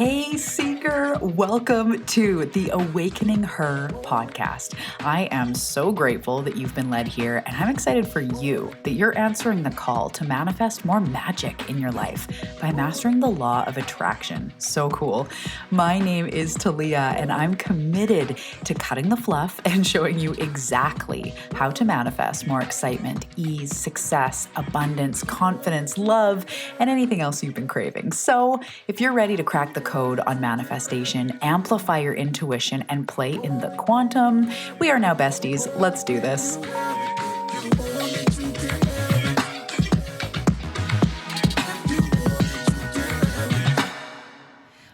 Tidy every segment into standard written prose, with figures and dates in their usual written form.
Hey, Seeker, welcome to the Awakening Her podcast. I am so grateful that you've been led here, and I'm excited for you that you're answering the call to manifest more magic in your life by mastering the law of attraction. So cool. My name is Talia, and I'm committed to cutting the fluff and showing you exactly how to manifest more excitement, ease, success, abundance, confidence, love, and anything else you've been craving. So if you're ready to crack the code on manifestation, amplify your intuition, and play in the quantum, we are now besties. Let's do this.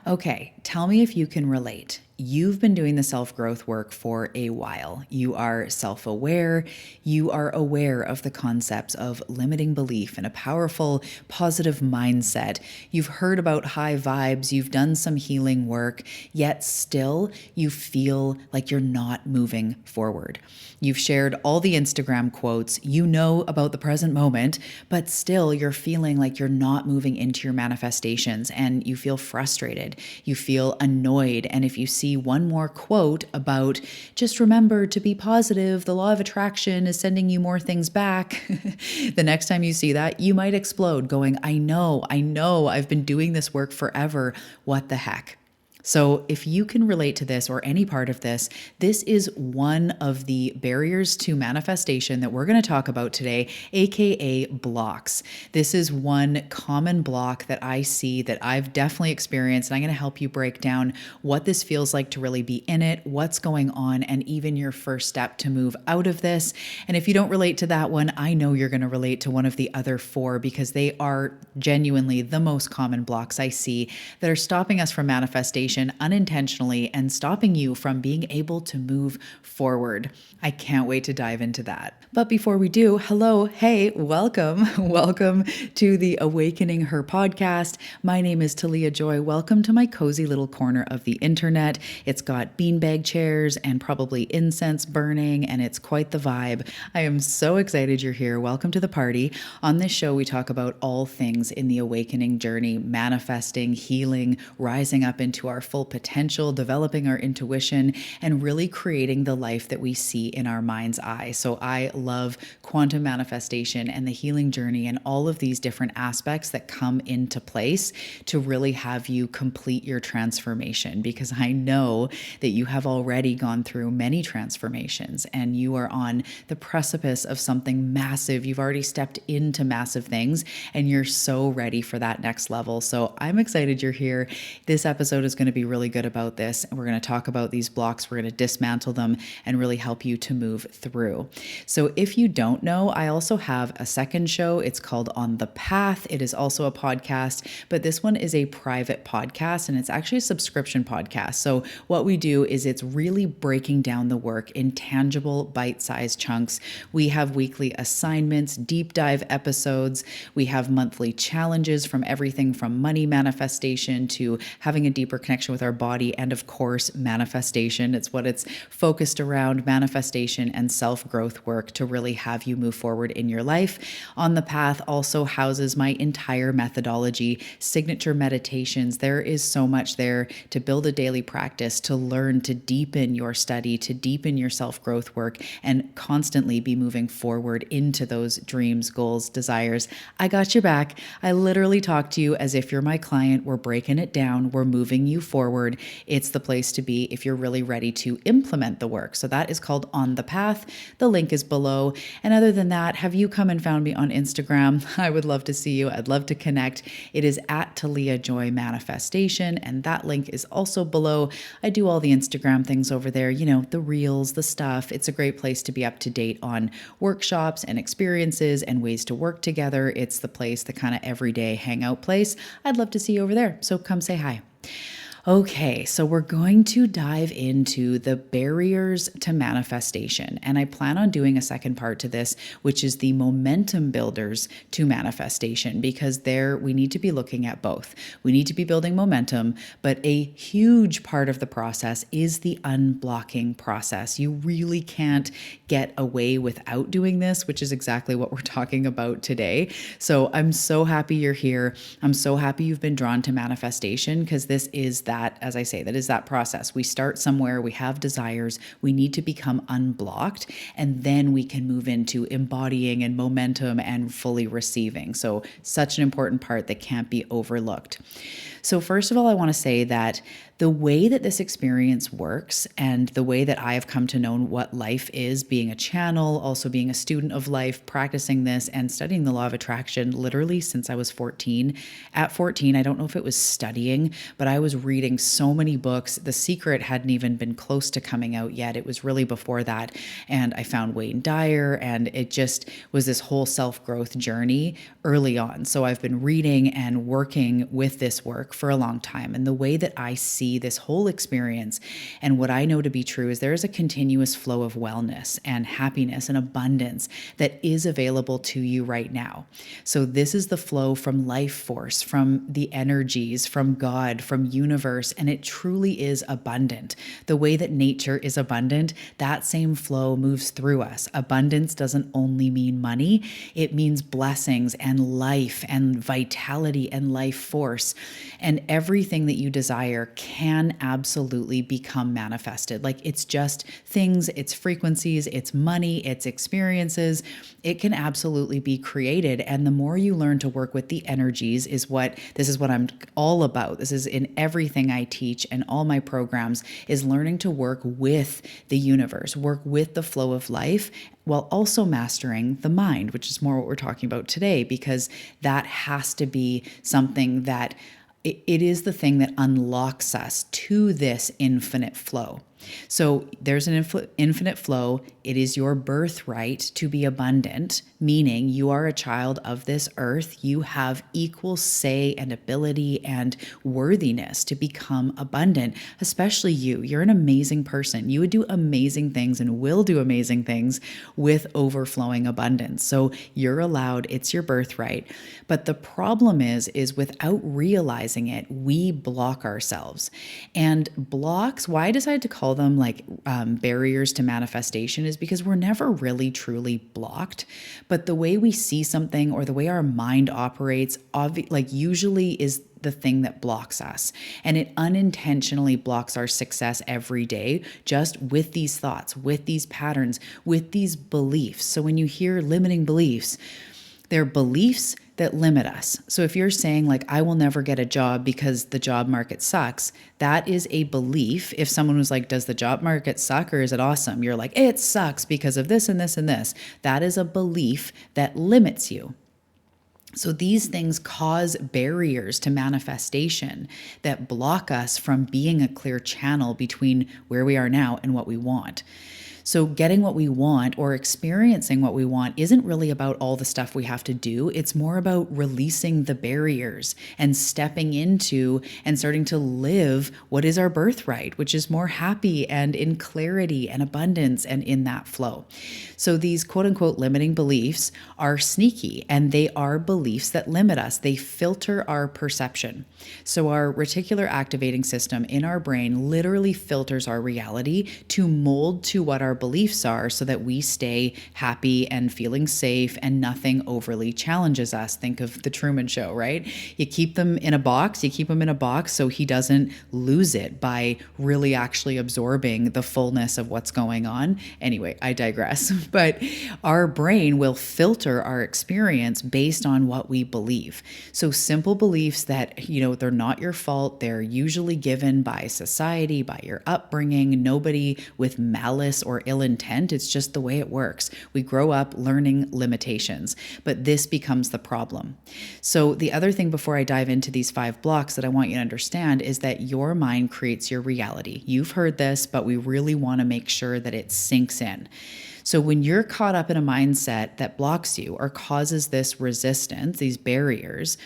Okay, tell me if you can relate. You've been doing the self-growth work for a while. You are self-aware. You are aware of the concepts of limiting belief and a powerful, positive mindset. You've heard about high vibes. You've done some healing work, yet still you feel like you're not moving forward. You've shared all the Instagram quotes. You know about the present moment, but still you're feeling like you're not moving into your manifestations and you feel frustrated. You feel annoyed. And if you see one more quote about just remember to be positive, the law of attraction is sending you more things back, the next time you see that, you might explode going, I know, I've been doing this work forever. What the heck? So if you can relate to this or any part of this, this is one of the barriers to manifestation that we're going to talk about today, aka blocks. This is one common block that I see that I've definitely experienced, and I'm going to help you break down what this feels like to really be in it, what's going on, and even your first step to move out of this. And if you don't relate to that one, I know you're going to relate to one of the other four because they are genuinely the most common blocks I see that are stopping us from manifestation unintentionally and stopping you from being able to move forward. I can't wait to dive into that. But before we do, hello, hey, welcome. Welcome to the Awakening Her podcast. My name is Talia Joy. Welcome to my cozy little corner of the internet. It's got beanbag chairs and probably incense burning, and it's quite the vibe. I am so excited you're here. Welcome to the party. On this show, we talk about all things in the awakening journey, manifesting, healing, rising up into our full potential, developing our intuition, and really creating the life that we see in our mind's eye. So I love quantum manifestation and the healing journey and all of these different aspects that come into place to really have you complete your transformation, because I know that you have already gone through many transformations and you are on the precipice of something massive. You've already stepped into massive things and you're so ready for that next level. So I'm excited you're here. This episode is going to be really good about this. We're going to talk about these blocks. We're going to dismantle them and really help you to move through. So if you don't know, I also have a second show. It's called On the Path. It is also a podcast, but this one is a private podcast and it's actually a subscription podcast. So what we do is it's really breaking down the work in tangible bite-sized chunks. We have weekly assignments, deep dive episodes. We have monthly challenges from everything from money manifestation to having a deeper connection with our body, and of course, manifestation. It's what it's focused around, manifestation and self-growth work to really have you move forward in your life. On the Path also houses my entire methodology, signature meditations. There is so much there to build a daily practice, to learn, to deepen your study, to deepen your self-growth work, and constantly be moving forward into those dreams, goals, desires. I got your back. I literally talk to you as if you're my client. We're breaking it down. We're moving you forward. It's the place to be if you're really ready to implement the work. So that is called On the Path. The link is below. And other than that, have you come and found me on Instagram? I would love to see you. I'd love to connect. It is at Talia Joy Manifestation, and that link is also below. I do all the Instagram things over there, you know, the reels, the stuff. It's a great place to be up to date on workshops and experiences and ways to work together. It's the place, the kind of everyday hangout place. I'd love to see you over there. So come say hi. Okay, so we're going to dive into the barriers to manifestation. And I plan on doing a second part to this, which is the momentum builders to manifestation, because there we need to be looking at both. We need to be building momentum, but a huge part of the process is the unblocking process. You really can't get away without doing this, which is exactly what we're talking about today. So I'm so happy you're here. I'm so happy you've been drawn to manifestation, because this is that, as I say, that is that process. We start somewhere, we have desires, we need to become unblocked, and then we can move into embodying and momentum and fully receiving. So such an important part that can't be overlooked. So first of all, I want to say that the way that this experience works and the way that I have come to know what life is, being a channel, also being a student of life, practicing this and studying the law of attraction literally since I was 14. At 14, I don't know if it was studying, but I was reading so many books. The Secret hadn't even been close to coming out yet. It was really before that. And I found Wayne Dyer, and it just was this whole self-growth journey early on. So I've been reading and working with this work for a long time. And the way that I see this whole experience and what I know to be true is there is a continuous flow of wellness and happiness and abundance that is available to you right now. So this is the flow from life force, from the energies, from God, from universe, and it truly is abundant. The way that nature is abundant, that same flow moves through us. Abundance doesn't only mean money, it means blessings and life and vitality and life force. And everything that you desire can absolutely become manifested. Like, it's just things, it's frequencies, it's money, it's experiences. It can absolutely be created. And the more you learn to work with the energies this is what I'm all about. This is in everything I teach and all my programs, is learning to work with the universe, work with the flow of life, while also mastering the mind, which is more what we're talking about today, because that has to be something that it is the thing that unlocks us to this infinite flow. So there's an infinite flow. It is your birthright to be abundant, meaning you are a child of this earth. You have equal say and ability and worthiness to become abundant, especially you. You're an amazing person. You would do amazing things and will do amazing things with overflowing abundance. So you're allowed, it's your birthright. But the problem is without realizing it, we block ourselves. And blocks, why I decided to call them barriers to manifestation, is because we're never really truly blocked. But the way we see something or the way our mind operates, usually is the thing that blocks us. And it unintentionally blocks our success every day, just with these thoughts, with these patterns, with these beliefs. So when you hear limiting beliefs, they're beliefs that limit us. So if you're saying I will never get a job because the job market sucks, that is a belief. If someone was like, does the job market suck or is it awesome? You're like, it sucks because of this and this and this. That is a belief that limits you. So these things cause barriers to manifestation that block us from being a clear channel between where we are now and what we want. So getting what we want or experiencing what we want isn't really about all the stuff we have to do. It's more about releasing the barriers and stepping into and starting to live what is our birthright, which is more happy and in clarity and abundance and in that flow. So these quote unquote limiting beliefs are sneaky, and they are beliefs that limit us. They filter our perception. So our reticular activating system in our brain literally filters our reality to mold to what our beliefs are, so that we stay happy and feeling safe and nothing overly challenges us. Think of the Truman Show, right? You keep them in a box, so he doesn't lose it by really actually absorbing the fullness of what's going on. Anyway, I digress. But our brain will filter our experience based on what we believe. So simple beliefs that, they're not your fault. They're usually given by society, by your upbringing, nobody with malice or ill intent. It's just the way it works. We grow up learning limitations, but this becomes the problem. So the other thing before I dive into these 5 blocks that I want you to understand is that your mind creates your reality. You've heard this, but we really want to make sure that it sinks in. So when you're caught up in a mindset that blocks you or causes this resistance, these barriers,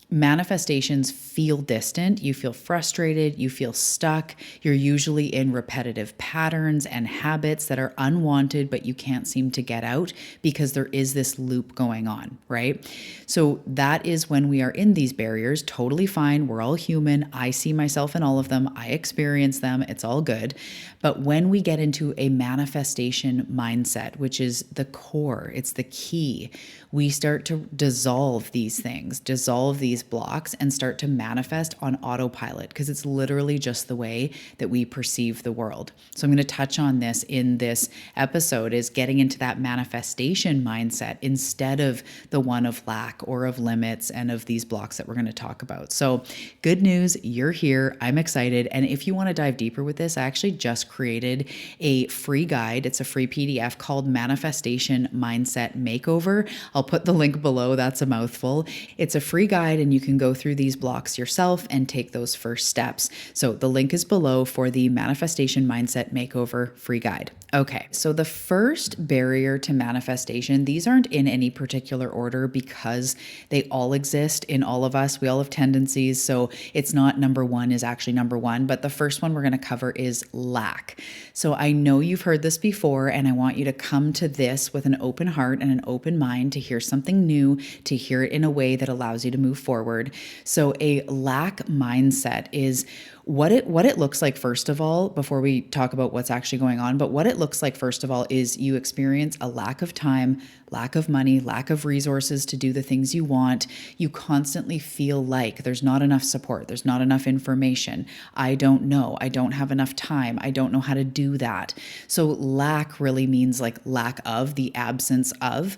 Manifestations feel distant, you feel frustrated, you feel stuck, you're usually in repetitive patterns and habits that are unwanted, but you can't seem to get out because there is this loop going on, right? So that is when we are in these barriers, totally fine. We're all human. I see myself in all of them. I experience them. It's all good. But when we get into a manifestation mindset, which is the core, it's the key, we start to dissolve these things, dissolve these blocks, and start to manifest on autopilot, because it's literally just the way that we perceive the world. So I'm going to touch on this in this episode, is getting into that manifestation mindset instead of the one of lack or of limits and of these blocks that we're going to talk about. So good news, you're here. I'm excited. And if you want to dive deeper with this, I actually just created a free guide. It's a free PDF called Manifestation Mindset Makeover. I'll put the link below. That's a mouthful. It's a free guide and you can go through these blocks yourself and take those first steps. So the link is below for the Manifestation Mindset Makeover free guide. Okay, so the first barrier to manifestation, these aren't in any particular order because they all exist in all of us. We all have tendencies. So it's not number one is actually number one, but the first one we're going to cover is lack. So I know you've heard this before, and I want you to come to this with an open heart and an open mind to hear something new, to hear it in a way that allows you to move forward. So a lack mindset is what it looks like, first of all, before we talk about what's actually going on, but what it looks like, first of all, is you experience a lack of time, lack of money, lack of resources to do the things you want. You constantly feel like there's not enough support, there's not enough information. I don't know, I don't have enough time, I don't know how to do that. So lack really means like lack of, the absence of.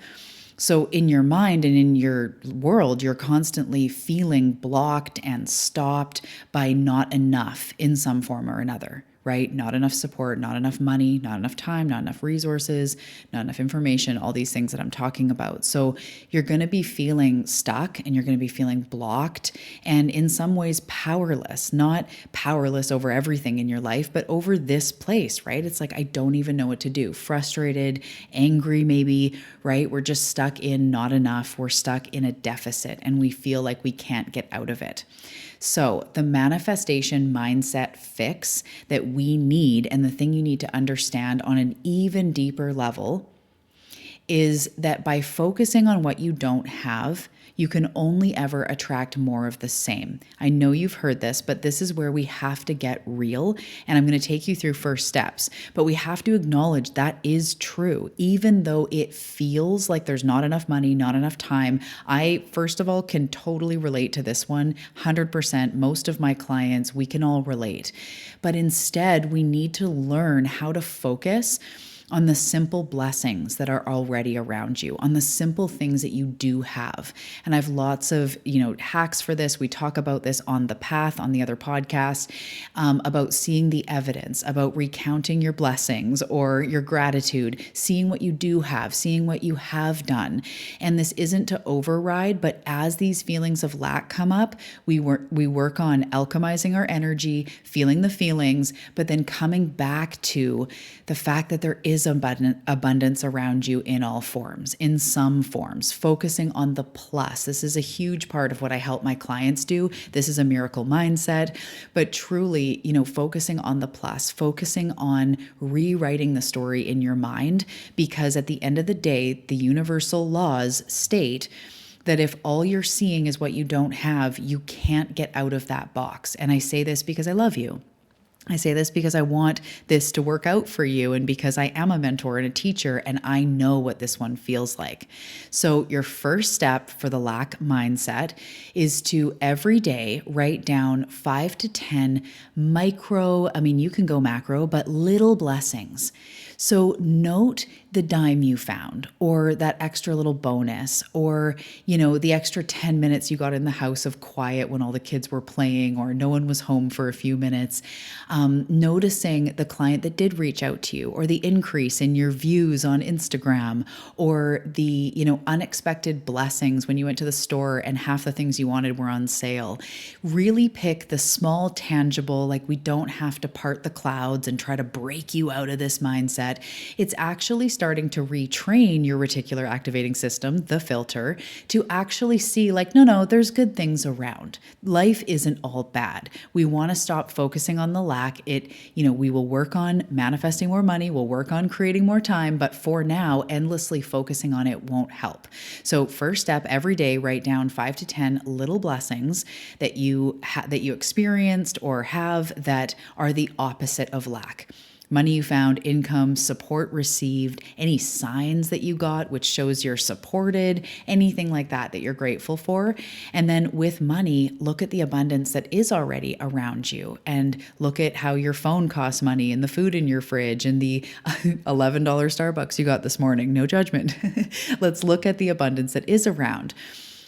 So in your mind and in your world, you're constantly feeling blocked and stopped by not enough in some form or another, right? Not enough support, not enough money, not enough time, not enough resources, not enough information, all these things that I'm talking about. So you're going to be feeling stuck and you're going to be feeling blocked and in some ways powerless, not powerless over everything in your life, but over this place, right? It's like, I don't even know what to do. Frustrated, angry, maybe, right? We're just stuck in not enough. We're stuck in a deficit and we feel like we can't get out of it. So the manifestation mindset fix that we need, and the thing you need to understand on an even deeper level, is that by focusing on what you don't have, you can only ever attract more of the same. I know you've heard this, but this is where we have to get real. And I'm going to take you through first steps, but we have to acknowledge that is true. Even though it feels like there's not enough money, not enough time. I, first of all, can totally relate to this one. 100%. Most of my clients, we can all relate. But instead, we need to learn how to focus on the simple blessings that are already around you, on the simple things that you do have. And I have lots of, hacks for this. We talk about this on The Path, on the other podcast, about seeing the evidence, about recounting your blessings or your gratitude, seeing what you do have, seeing what you have done. And this isn't to override, but as these feelings of lack come up, we work on alchemizing our energy, feeling the feelings, but then coming back to the fact that there is abundance around you in all forms, in some forms, focusing on the plus. This is a huge part of what I help my clients do. This is a miracle mindset, but truly, focusing on the plus, focusing on rewriting the story in your mind, because at the end of the day, the universal laws state that if all you're seeing is what you don't have, you can't get out of that box. And I say this because I love you. I say this because I want this to work out for you and because I am a mentor and a teacher and I know what this one feels like. So your first step for the lack mindset is to every day write down 5 to 10 micro, you can go macro, but little blessings. So note the dime you found or that extra little bonus or, the extra 10 minutes you got in the house of quiet when all the kids were playing or no one was home for a few minutes. Noticing the client that did reach out to you or the increase in your views on Instagram or the, unexpected blessings when you went to the store and half the things you wanted were on sale. Really pick the small, tangible, like we don't have to part the clouds and try to break you out of this mindset. mindset, it's actually starting to retrain your reticular activating system, the filter, to actually see like, no, there's good things around. Life isn't all bad. We want to stop focusing on the lack. We will work on manifesting more money. We'll work on creating more time. But for now, endlessly focusing on it won't help. So first step, every day, write down 5 to 10 little blessings that you experienced or have that are the opposite of lack. Money you found, income, support received, any signs that you got, which shows you're supported, anything like that you're grateful for. And then with money, look at the abundance that is already around you and look at how your phone costs money and the food in your fridge and the $11 Starbucks you got this morning. No judgment. Let's look at the abundance that is around.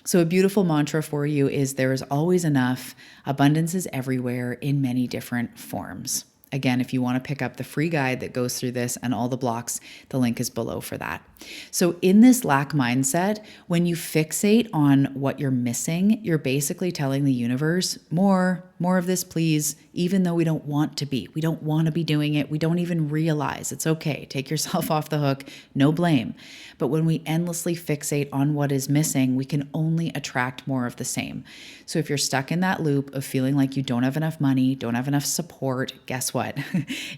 So a beautiful mantra for you is there is always enough. Abundance is everywhere in many different forms. Again, if you want to pick up the free guide that goes through this and all the blocks, the link is below for that. So in this lack mindset, when you fixate on what you're missing, you're basically telling the universe, more of this, please, even though we don't want to be. We don't want to be doing it. We don't even realize. It's okay. Take yourself off the hook. No blame. But when we endlessly fixate on what is missing, we can only attract more of the same. So if you're stuck in that loop of feeling like you don't have enough money, don't have enough support, guess what?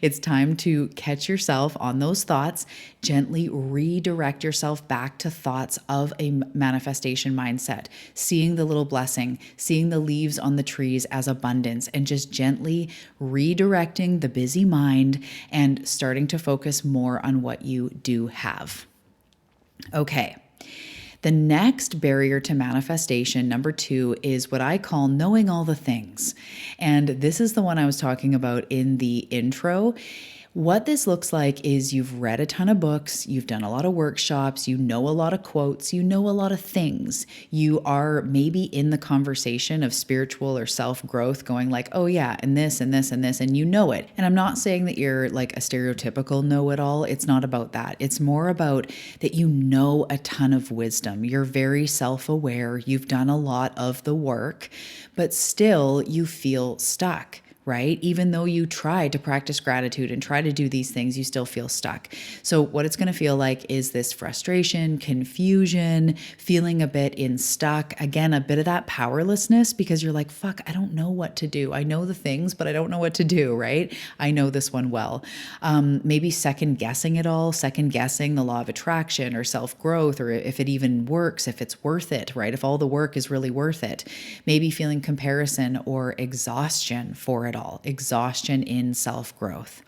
It's time to catch yourself on those thoughts, gently redirect yourself back to thoughts of a manifestation mindset, seeing the little blessing, seeing the leaves on the trees as abundance, and just gently redirecting the busy mind and starting to focus more on what you do have. Okay. The next barrier to manifestation, number 2, is what I call knowing all the things. And this is the one I was talking about in the intro. What this looks like is you've read a ton of books, you've done a lot of workshops, you know a lot of quotes, you know a lot of things. You are maybe in the conversation of spiritual or self-growth going like, oh yeah, and this and this and this, and you know it. And I'm not saying that you're like a stereotypical know-it-all. It's not about that. It's more about that you know a ton of wisdom. You're very self-aware. You've done a lot of the work, but still you feel stuck. Right? Even though you try to practice gratitude and try to do these things, you still feel stuck. So what it's going to feel like is this frustration, confusion, feeling a bit stuck. Again, a bit of that powerlessness because you're like, fuck, I don't know what to do. I know the things, but I don't know what to do, right? I know this one well. Maybe second guessing it all, second guessing the law of attraction or self-growth, or if it even works, if it's worth it, right? If all the work is really worth it. Maybe feeling comparison or exhaustion for it all, exhaustion in self-growth.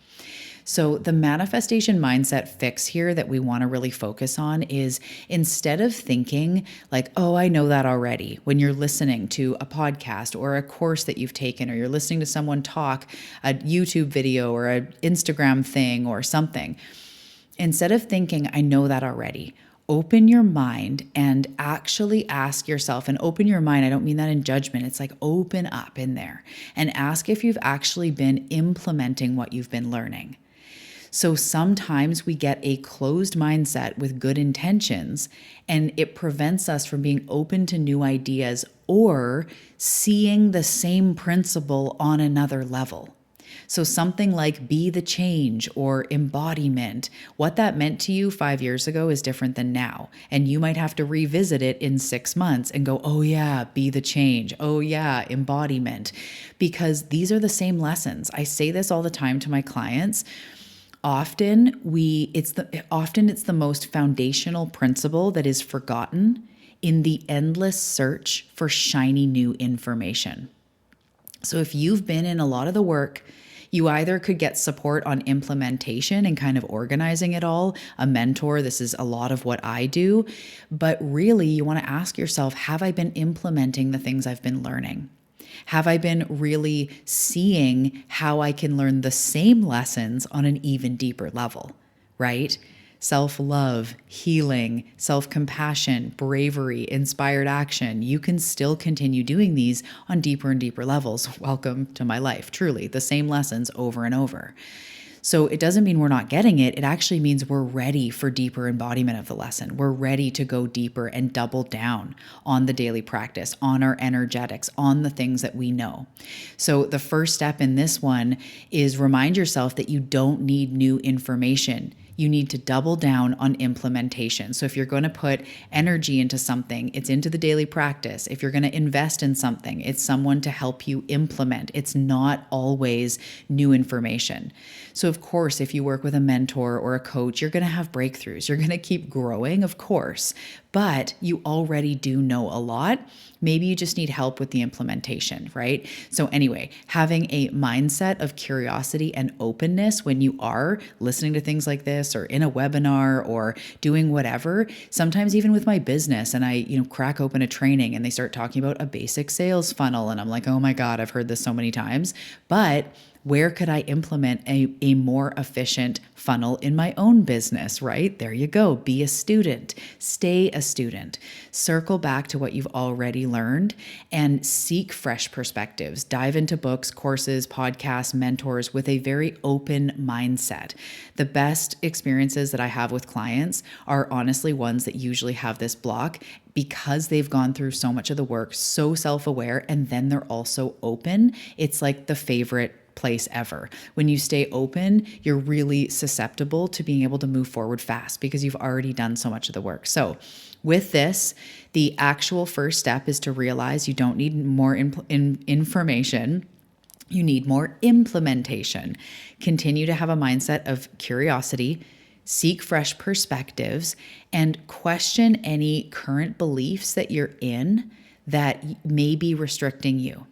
So the manifestation mindset fix here that we want to really focus on is instead of thinking like, oh, I know that already, when you're listening to a podcast or a course that you've taken, or you're listening to someone talk, a YouTube video or an Instagram thing or something, instead of thinking, I know that already, open your mind and actually ask yourself, and open your mind, I don't mean that in judgment. It's like open up in there and ask if you've actually been implementing what you've been learning. So sometimes we get a closed mindset with good intentions, and it prevents us from being open to new ideas or seeing the same principle on another level. So something like be the change or embodiment, what that meant to you 5 years ago is different than now. And you might have to revisit it in 6 months and go, oh yeah, be the change. Oh yeah, embodiment. Because these are the same lessons. I say this all the time to my clients. Often it's the most foundational principle that is forgotten in the endless search for shiny new information. So if you've been in a lot of the work, you either could get support on implementation and kind of organizing it all, a mentor, this is a lot of what I do, but really you want to ask yourself, have I been implementing the things I've been learning? Have I been really seeing how I can learn the same lessons on an even deeper level, right? Self-love, healing, self-compassion, bravery, inspired action. You can still continue doing these on deeper and deeper levels. Welcome to my life. Truly, the same lessons over and over. So it doesn't mean we're not getting it. It actually means we're ready for deeper embodiment of the lesson. We're ready to go deeper and double down on the daily practice, on our energetics, on the things that we know. So the first step in this one is remind yourself that you don't need new information. You need to double down on implementation. So if you're going to put energy into something, it's into the daily practice. If you're going to invest in something, it's someone to help you implement. It's not always new information. So of course, if you work with a mentor or a coach, you're going to have breakthroughs. You're going to keep growing, of course, but you already do know a lot. Maybe you just need help with the implementation, right? So anyway, having a mindset of curiosity and openness when you are listening to things like this or in a webinar or doing whatever, sometimes even with my business, and I, crack open a training and they start talking about a basic sales funnel and I'm like, oh my God, I've heard this so many times, but where could I implement a more efficient funnel in my own business, right? There you go. Be a student. Stay a student. Circle back to what you've already learned and seek fresh perspectives. Dive into books, courses, podcasts, mentors with a very open mindset. The best experiences that I have with clients are honestly ones that usually have this block because they've gone through so much of the work, so self-aware, and then they're also open. It's like the favorite place ever. When you stay open, you're really susceptible to being able to move forward fast because you've already done so much of the work. So with this, the actual first step is to realize you don't need more information. You need more implementation. Continue to have a mindset of curiosity, seek fresh perspectives, and question any current beliefs that you're in that may be restricting you.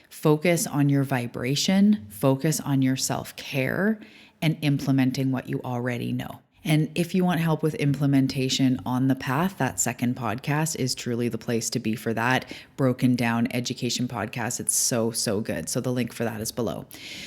Focus on your vibration, focus on your self-care, and implementing what you already know. And if you want help with implementation on the path, that second podcast is truly the place to be for that. Broken down education podcast. It's so, so good. So the link for that is below.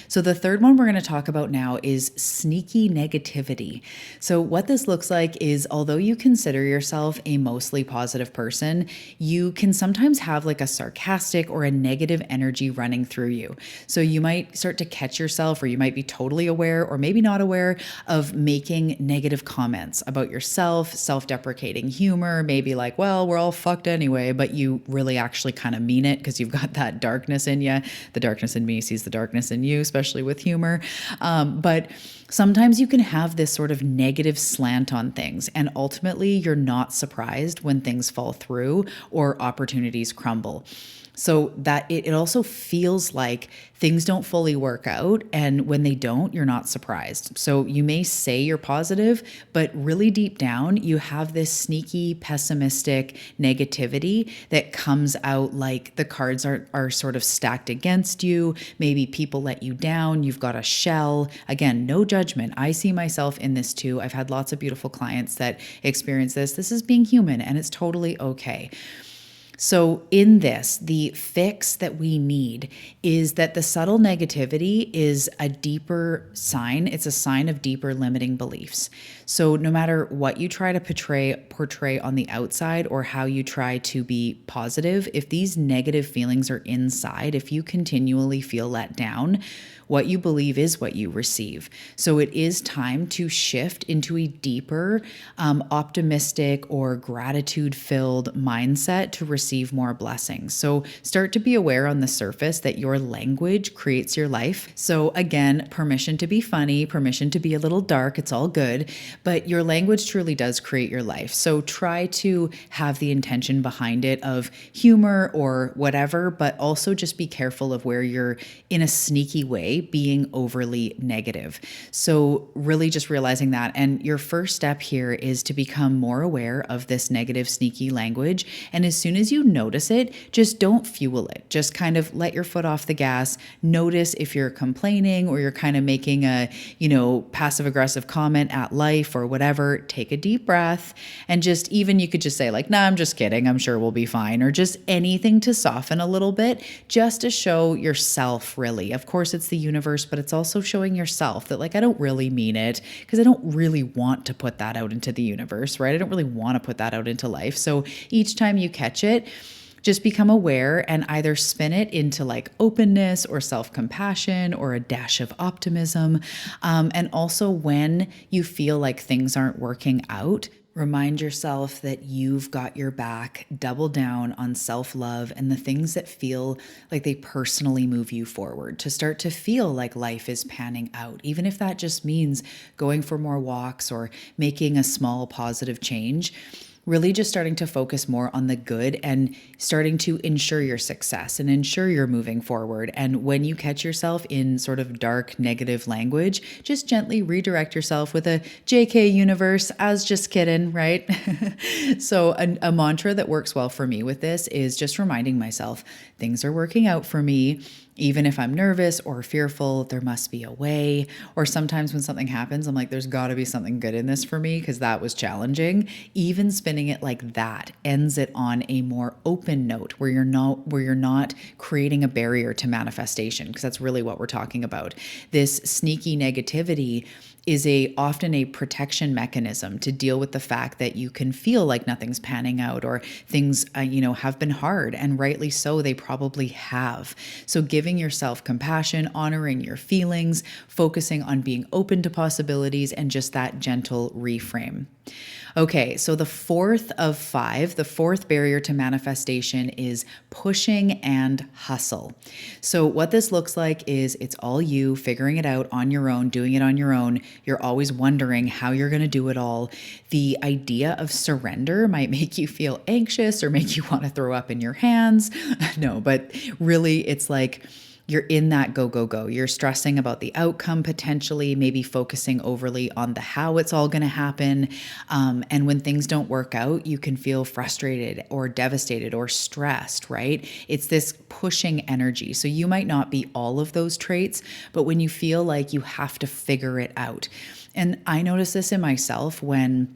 So the third one we're going to talk about now is sneaky negativity. So what this looks like is, although you consider yourself a mostly positive person, you can sometimes have like a sarcastic or a negative energy running through you. So you might start to catch yourself, or you might be totally aware or maybe not aware of making negative comments about yourself, self-deprecating humor, maybe like, well, we're all fucked anyway, but you really actually kind of mean it because you've got that darkness in you. The darkness in me sees the darkness in you, especially with humor. But sometimes you can have this sort of negative slant on things, and ultimately you're not surprised when things fall through or opportunities crumble. So that it also feels like things don't fully work out. And when they don't, you're not surprised. So you may say you're positive, but really deep down, you have this sneaky, pessimistic negativity that comes out like the cards are sort of stacked against you. Maybe people let you down. You've got a shell. Again, no judgment. I see myself in this too. I've had lots of beautiful clients that experience this. This is being human, and it's totally okay. So in this, the fix that we need is that the subtle negativity is a deeper sign. It's a sign of deeper limiting beliefs. So no matter what you try to portray on the outside or how you try to be positive, if these negative feelings are inside, if you continually feel let down, what you believe is what you receive. So it is time to shift into a deeper, optimistic or gratitude-filled mindset to receive more blessings. So start to be aware on the surface that your language creates your life. So again, permission to be funny, permission to be a little dark, it's all good, but your language truly does create your life. So try to have the intention behind it of humor or whatever, but also just be careful of where you're in a sneaky way being overly negative. So really just realizing that. And your first step here is to become more aware of this negative, sneaky language. And as soon as you notice it, just don't fuel it. Just kind of let your foot off the gas. Notice if you're complaining or you're kind of making a, passive aggressive comment at life or whatever. Take a deep breath and just even you could just say like, nah, I'm just kidding. I'm sure we'll be fine. Or just anything to soften a little bit, just to show yourself really. Of course, it's the universe, but it's also showing yourself that like, I don't really mean it because I don't really want to put that out into the universe, right? I don't really want to put that out into life. So each time you catch it, just become aware and either spin it into like openness or self-compassion or a dash of optimism. And also when you feel like things aren't working out, Remind yourself that you've got your back. Double down on self-love and the things that feel like they personally move you forward, to start to feel like life is panning out, even if that just means going for more walks or making a small positive change. Really just starting to focus more on the good and starting to ensure your success and ensure you're moving forward. And when you catch yourself in sort of dark, negative language, just gently redirect yourself with a JK universe, as just kidding, right? So a mantra that works well for me with this is just reminding myself things are working out for me. Even if I'm nervous or fearful, there must be a way. Or sometimes when something happens, I'm like, there's got to be something good in this for me because that was challenging. Even spinning it like that ends it on a more open note where you're not creating a barrier to manifestation, because that's really what we're talking about. This sneaky negativity is often a protection mechanism to deal with the fact that you can feel like nothing's panning out, or things have been hard, and rightly so, they probably have. So giving yourself compassion, honoring your feelings, focusing on being open to possibilities, and just that gentle reframe. Okay, so the fourth of 5, the fourth barrier to manifestation is pushing and hustle. So what this looks like is it's all you figuring it out on your own, doing it on your own. You're always wondering how you're going to do it all. The idea of surrender might make you feel anxious or make you want to throw up in your hands. No, but really it's like you're in that go, go, go. You're stressing about the outcome potentially, maybe focusing overly on the how it's all going to happen. And when things don't work out, you can feel frustrated or devastated or stressed, right? It's this pushing energy. So you might not be all of those traits, but when you feel like you have to figure it out. And I notice this in myself when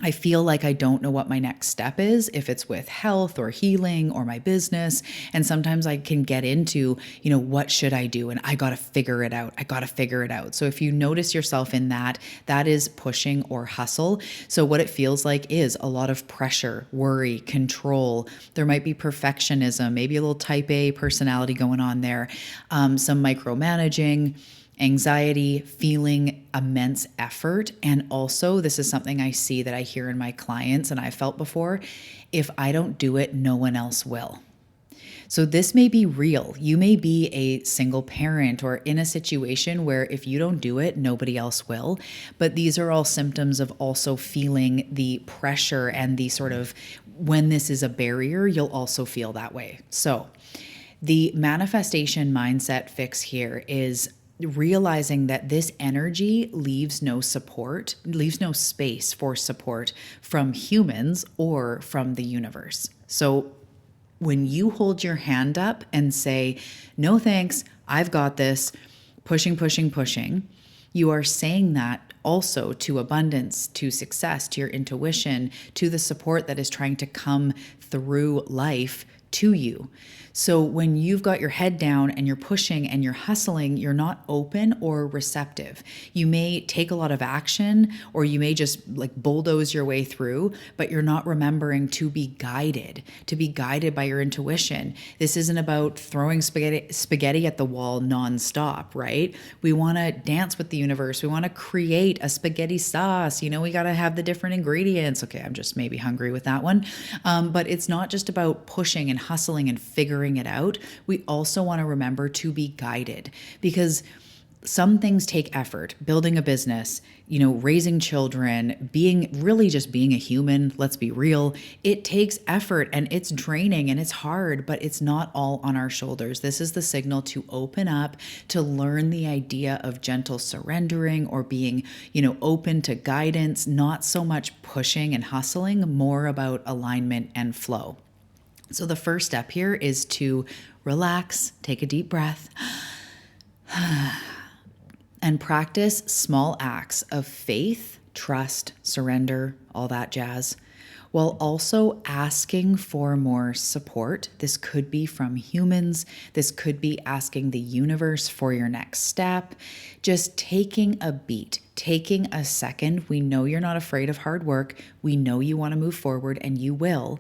I feel like I don't know what my next step is, if it's with health or healing or my business. And sometimes I can get into, what should I do? And I got to figure it out. So if you notice yourself in that, that is pushing or hustle. So what it feels like is a lot of pressure, worry, control. There might be perfectionism, maybe a little type A personality going on there, some micromanaging, anxiety, feeling immense effort. And also, this is something I see that I hear in my clients and I've felt before. If I don't do it, no one else will. So this may be real. You may be a single parent or in a situation where if you don't do it, nobody else will. But these are all symptoms of also feeling the pressure and the sort of, when this is a barrier, you'll also feel that way. So the manifestation mindset fix here is realizing that this energy leaves no space for support from humans or from the universe. So when you hold your hand up and say, no thanks, I've got this, pushing, you are saying that also to abundance, to success, to your intuition, to the support that is trying to come through life to you. So when you've got your head down and you're pushing and you're hustling, you're not open or receptive. You may take a lot of action, or you may just like bulldoze your way through, but you're not remembering to be guided by your intuition. This isn't about throwing spaghetti at the wall nonstop, right? We want to dance with the universe. We want to create a spaghetti sauce. We got to have the different ingredients. Okay, I'm just maybe hungry with that one. But it's not just about pushing and hustling and figuring it out. We also want to remember to be guided, because some things take effort. Building a business, raising children, being a human, let's be real. It takes effort and it's draining and it's hard, but it's not all on our shoulders. This is the signal to open up, to learn the idea of gentle surrendering or being, open to guidance, not so much pushing and hustling, more about alignment and flow. So the first step here is to relax, take a deep breath, and practice small acts of faith, trust, surrender, all that jazz, while also asking for more support. This could be from humans. This could be asking the universe for your next step. Just taking a beat, taking a second. We know you're not afraid of hard work. We know you want to move forward, and you will.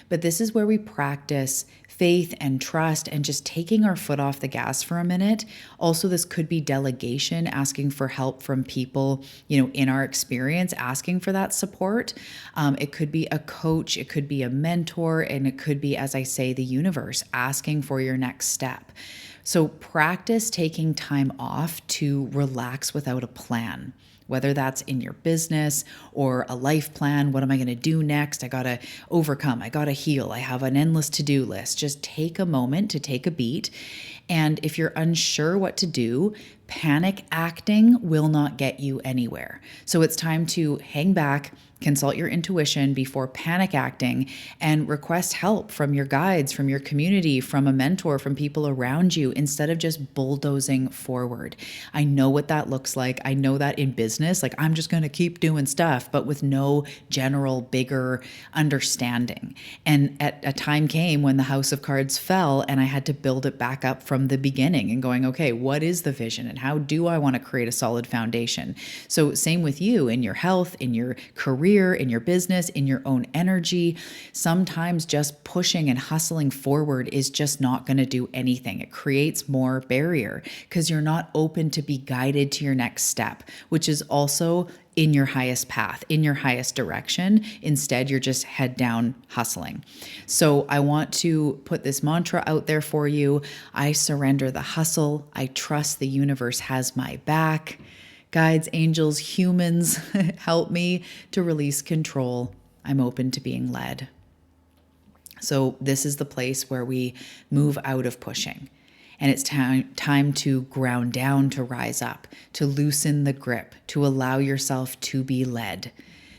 But this is where we practice faith and trust and just taking our foot off the gas for a minute. Also, this could be delegation, asking for help from people, in our experience, asking for that support. It could be a coach, it could be a mentor, and it could be, as I say, the universe asking for your next step. So practice taking time off to relax without a plan. Whether that's in your business or a life plan, what am I going to do next? I got to overcome, I got to heal, I have an endless to-do list. Just take a moment to take a beat. And if you're unsure what to do, panic acting will not get you anywhere. So it's time to hang back, consult your intuition before panic acting, and request help from your guides, from your community, from a mentor, from people around you, instead of just bulldozing forward. I know what that looks like. I know that in business, like I'm just going to keep doing stuff, but with no general, bigger understanding. And at a time came when the house of cards fell and I had to build it back up from the beginning and going, okay, what is the vision and how do I want to create a solid foundation? So same with you in your health, in your career, in your business, in your own energy. Sometimes just pushing and hustling forward is just not going to do anything. It creates more barrier because you're not open to be guided to your next step, which is also in your highest path, in your highest direction. Instead, you're just head down hustling. So I want to put this mantra out there for you. I surrender the hustle. I trust the universe has my back. Guides, angels, humans, help me to release control. I'm open to being led. So this is the place where we move out of pushing. And it's time to ground down, to rise up, to loosen the grip, to allow yourself to be led.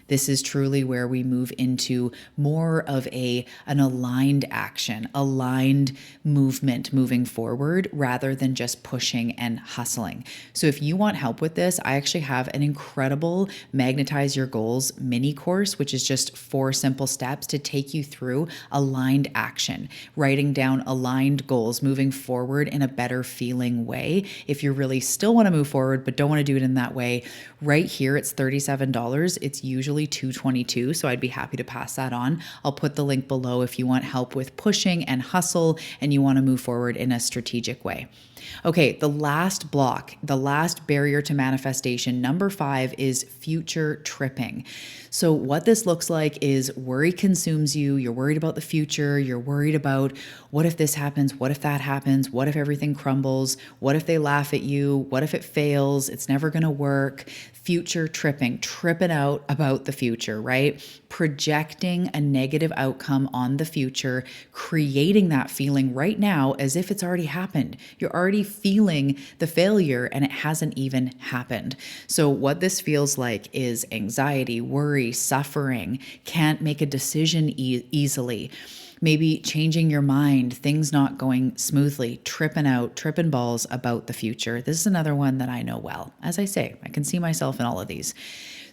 This is truly where we move into more of an aligned action, aligned movement moving forward rather than just pushing and hustling. So if you want help with this, I actually have an incredible Magnetize Your Goals mini course, which is just 4 simple steps to take you through aligned action, writing down aligned goals, moving forward in a better feeling way. If you really still want to move forward, but don't want to do it in that way, right here, it's $37. It's usually $222, so I'd be happy to pass that on. I'll put the link below if you want help with pushing and hustle and you want to move forward in a strategic way. Okay, the last block, the last barrier to manifestation, number 5, is future tripping. So what this looks like is worry consumes you. You're worried about the future. You're worried about what if this happens? What if that happens? What if everything crumbles? What if they laugh at you? What if it fails? It's never going to work. Future tripping out about the future, right? Projecting a negative outcome on the future, creating that feeling right now as if it's already happened. You're already feeling the failure and it hasn't even happened. So what this feels like is anxiety, worry, suffering, can't make a decision easily. Maybe changing your mind, things not going smoothly, tripping balls about the future. This is another one that I know well. As I say, I can see myself in all of these.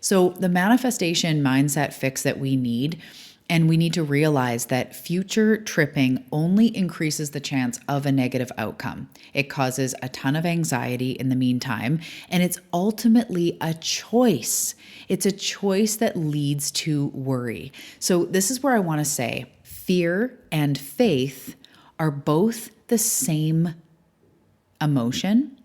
So the manifestation mindset fix that we need, and we need to realize that future tripping only increases the chance of a negative outcome. It causes a ton of anxiety in the meantime, and it's ultimately a choice. It's a choice that leads to worry. So this is where I want to say, fear and faith are both the same emotion,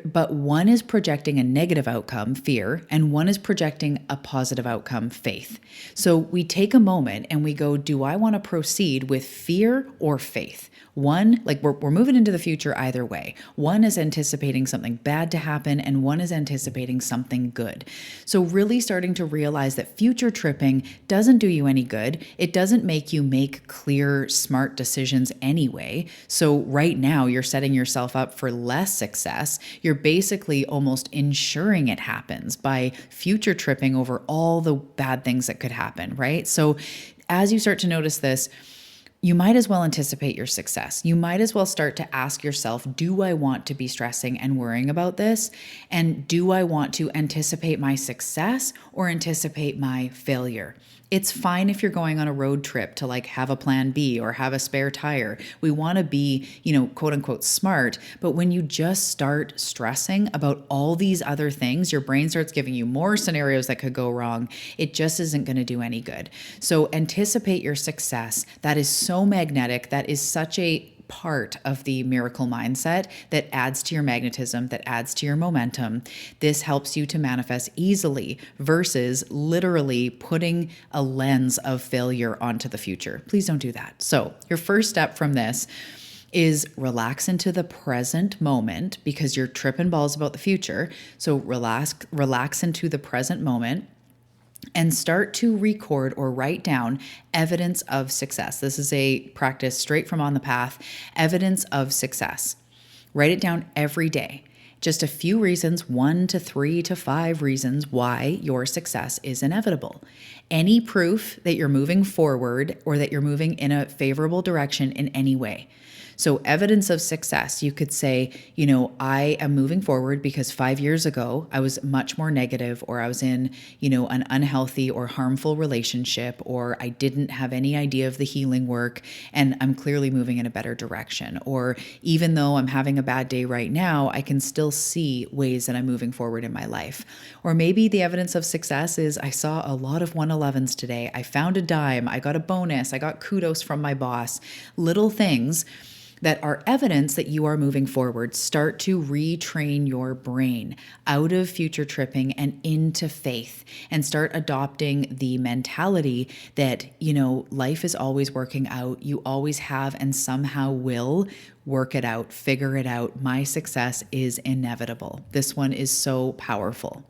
but one is projecting a negative outcome, fear, and one is projecting a positive outcome, faith. So we take a moment and we go, do I want to proceed with fear or faith? One, like we're moving into the future either way. One is anticipating something bad to happen and one is anticipating something good. So really starting to realize that future tripping doesn't do you any good. It doesn't make you make clear, smart decisions anyway. So right now you're setting yourself up for less success. You're basically almost ensuring it happens by future tripping over all the bad things that could happen, right? So as you start to notice this, you might as well anticipate your success. You might as well start to ask yourself, do I want to be stressing and worrying about this? And do I want to anticipate my success or anticipate my failure? It's fine if you're going on a road trip to like have a plan B or have a spare tire. We want to be, quote unquote smart. But when you just start stressing about all these other things, your brain starts giving you more scenarios that could go wrong. It just isn't going to do any good. So anticipate your success. That is so magnetic. That is such a part of the miracle mindset that adds to your magnetism, that adds to your momentum. This helps you to manifest easily versus literally putting a lens of failure onto the future. Please don't do that. So your first step from this is relax into the present moment because you're tripping balls about the future. So relax into the present moment and start to record or write down evidence of success. This is a practice straight from On the Path, evidence of success. Write it down every day. Just a few reasons, 1 to 3 to 5 reasons why your success is inevitable. Any proof that you're moving forward or that you're moving in a favorable direction in any way. So evidence of success, you could say, I am moving forward because 5 years ago, I was much more negative, or I was in, an unhealthy or harmful relationship, or I didn't have any idea of the healing work, and I'm clearly moving in a better direction. Or even though I'm having a bad day right now, I can still see ways that I'm moving forward in my life. Or maybe the evidence of success is I saw a lot of 111s today. I found a dime. I got a bonus. I got kudos from my boss. Little things that are evidence that you are moving forward. Start to retrain your brain out of future tripping and into faith, and start adopting the mentality that, life is always working out. You always have and somehow will work it out, figure it out. My success is inevitable. This one is so powerful.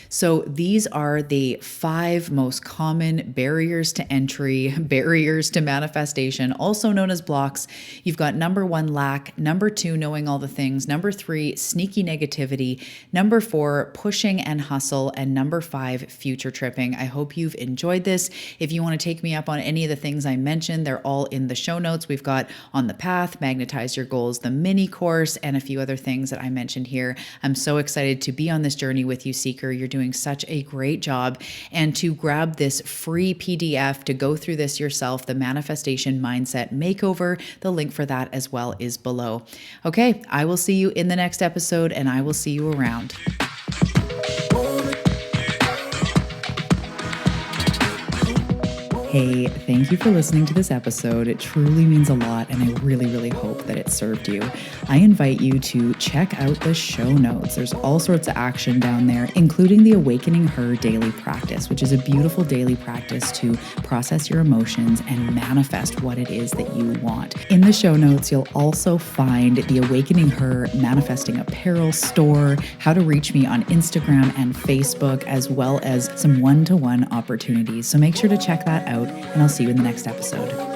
So these are the 5 most common barriers to entry, barriers to manifestation, also known as blocks. You've got number 1, lack. Number 2, knowing all the things. Number 3, sneaky negativity. Number 4, pushing and hustle. And number 5, future tripping. I hope you've enjoyed this. If you want to take me up on any of the things I mentioned, they're all in the show notes. We've got On the Path, Magnetize Your Goals, the mini course, and a few other things that I mentioned here. I'm so excited to be on this journey with you, Seeker. You're doing such a great job. And to grab this free PDF to go through this yourself, the Manifestation Mindset Makeover, the link for that as well is below. Okay, I will see you in the next episode, and I will see you around. Hey, thank you for listening to this episode. It truly means a lot, and I really, really hope that it served you. I invite you to check out the show notes. There's all sorts of action down there, including the Awakening Her daily practice, which is a beautiful daily practice to process your emotions and manifest what it is that you want. In the show notes, you'll also find the Awakening Her Manifesting Apparel store, how to reach me on Instagram and Facebook, as well as some one-to-one opportunities. So make sure to check that out, and I'll see you in the next episode.